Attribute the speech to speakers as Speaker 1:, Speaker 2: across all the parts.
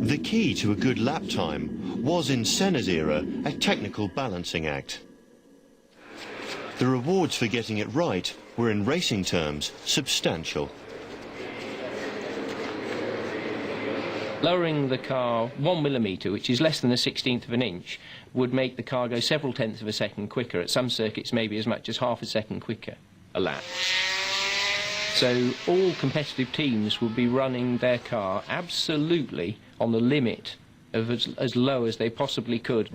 Speaker 1: The key to a good lap time was in Senna's era a technical balancing act. The rewards for getting it right were in racing terms substantial.
Speaker 2: Lowering the car 1 millimetre, which is less than a 16th of an inch, would make the car go several tenths of a second quicker. At some circuits, maybe as much as half a second quicker a lap. So all competitive teams would be running their car absolutely on the limit of as low as they possibly could.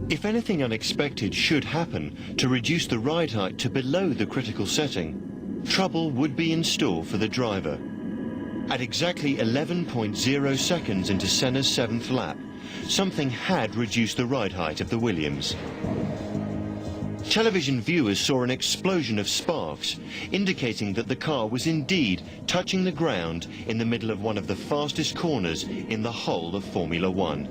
Speaker 1: If anything unexpected should happen to reduce the ride height to below the critical setting, trouble would be in store for the driver. At exactly 11.0 seconds into Senna's 7th lap, something had reduced the ride height of the Williams. Television viewers saw an explosion of sparks, indicating that the car was indeed touching the ground in the middle of one of the fastest corners in the whole of Formula One.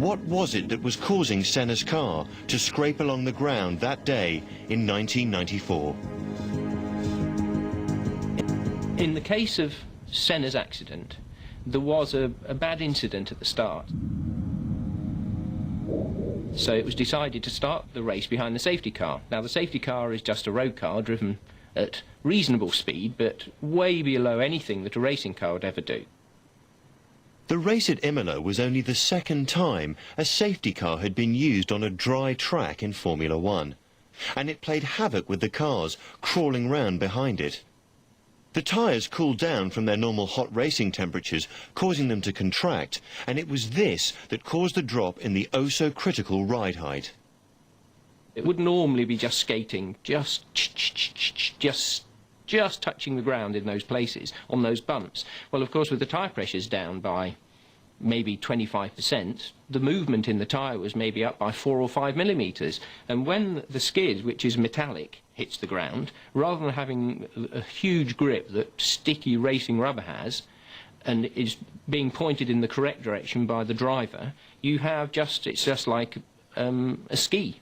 Speaker 1: What was it that was causing Senna's car to scrape along the ground that day in 1994?
Speaker 2: In the case of Senna's accident, there was a bad incident at the start. So it was decided to start the race behind the safety car. Now, the safety car is just a road car driven at reasonable speed, but way below anything that a racing car would ever do.
Speaker 1: The race at Imola was only the second time a safety car had been used on a dry track in Formula One, and it played havoc with the cars crawling round behind it. The tyres cooled down from their normal hot racing temperatures, causing them to contract, and it was this that caused the drop in the oh-so-critical ride height.
Speaker 2: It would normally be just skating, just touching the ground in those places, on those bumps. Well, of course, with the tyre pressures down by maybe 25%, the movement in the tyre was maybe up by 4 or 5 millimetres. And when the skid, which is metallic, hits the ground, rather than having a huge grip that sticky racing rubber has, and is being pointed in the correct direction by the driver, you have it's just like a ski.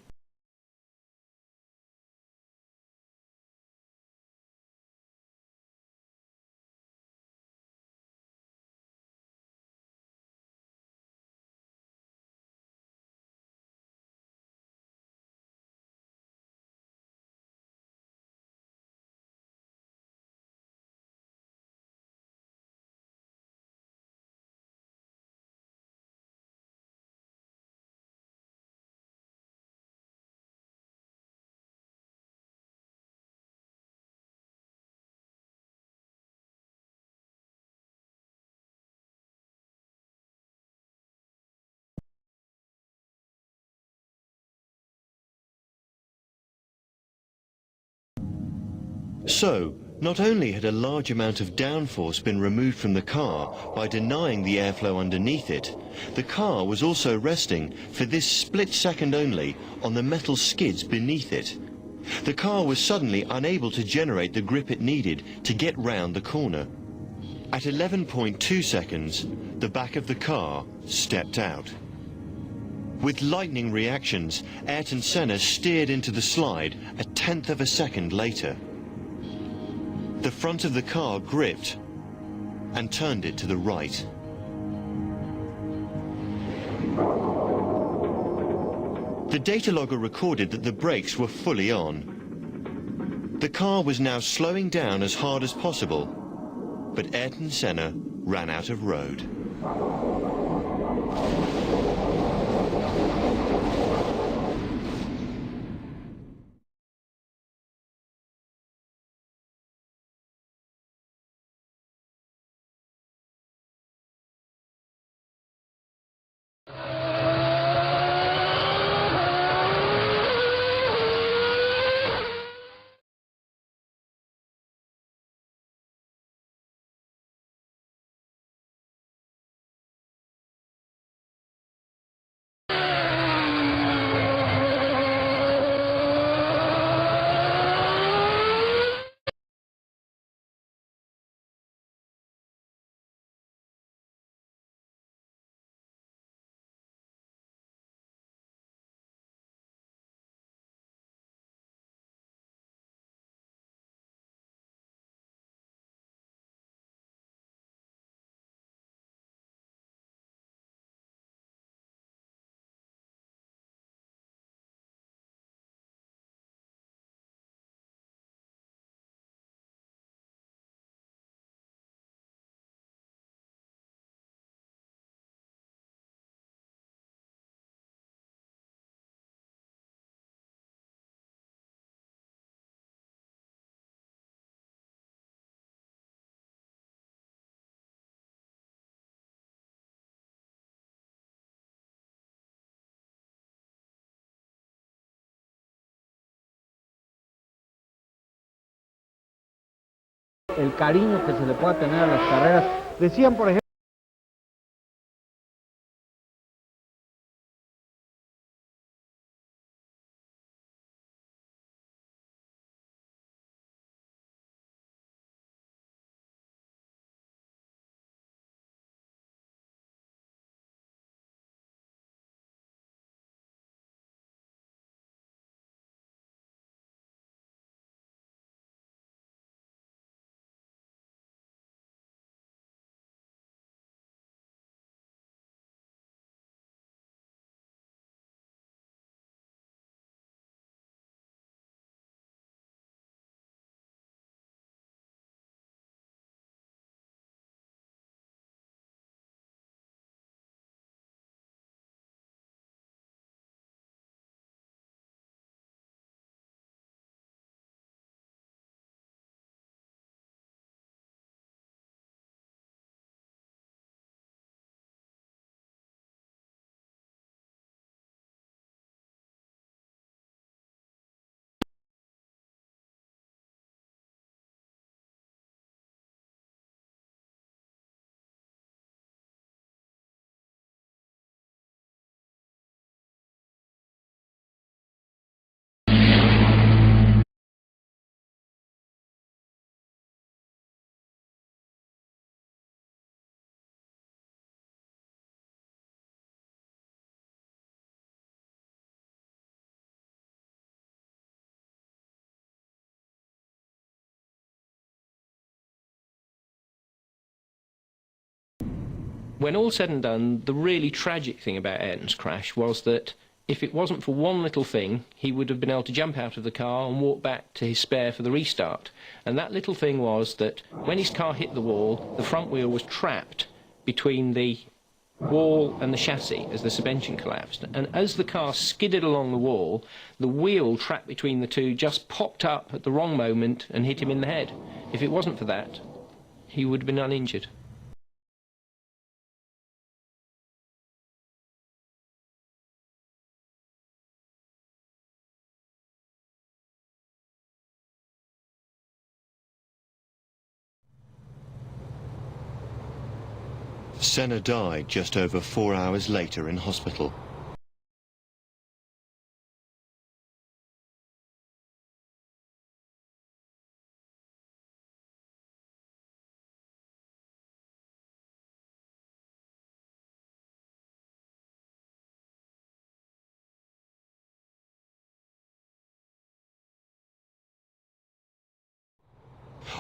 Speaker 1: So, not only had a large amount of downforce been removed from the car by denying the airflow underneath it, the car was also resting, for this split second only, on the metal skids beneath it. The car was suddenly unable to generate the grip it needed to get round the corner. At 11.2 seconds, the back of the car stepped out. With lightning reactions, Ayrton Senna steered into the slide a tenth of a second later. The front of the car gripped and turned it to the right. The data logger recorded that the brakes were fully on. The car was now slowing down as hard as possible, but Ayrton Senna ran out of road.
Speaker 3: el cariño que se le pueda tener a las carreras. Decían, por ejemplo,
Speaker 2: when all said and done, the really tragic thing about Ayrton's crash was that if it wasn't for one little thing, he would have been able to jump out of the car and walk back to his spare for the restart. And that little thing was that when his car hit the wall, the front wheel was trapped between the wall and the chassis as the suspension collapsed. And as the car skidded along the wall, the wheel trapped between the two just popped up at the wrong moment and hit him in the head. If it wasn't for that, he would have been uninjured.
Speaker 1: Senna died just over 4 hours later in hospital.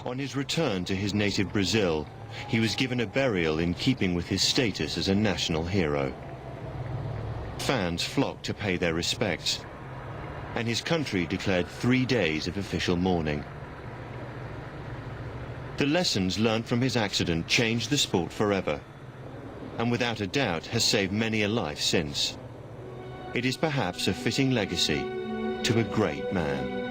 Speaker 1: On his return to his native Brazil, he was given a burial in keeping with his status as a national hero. Fans flocked to pay their respects, and his country declared 3 days of official mourning. The lessons learned from his accident changed the sport forever, and without a doubt has saved many a life since. It is perhaps a fitting legacy to a great man.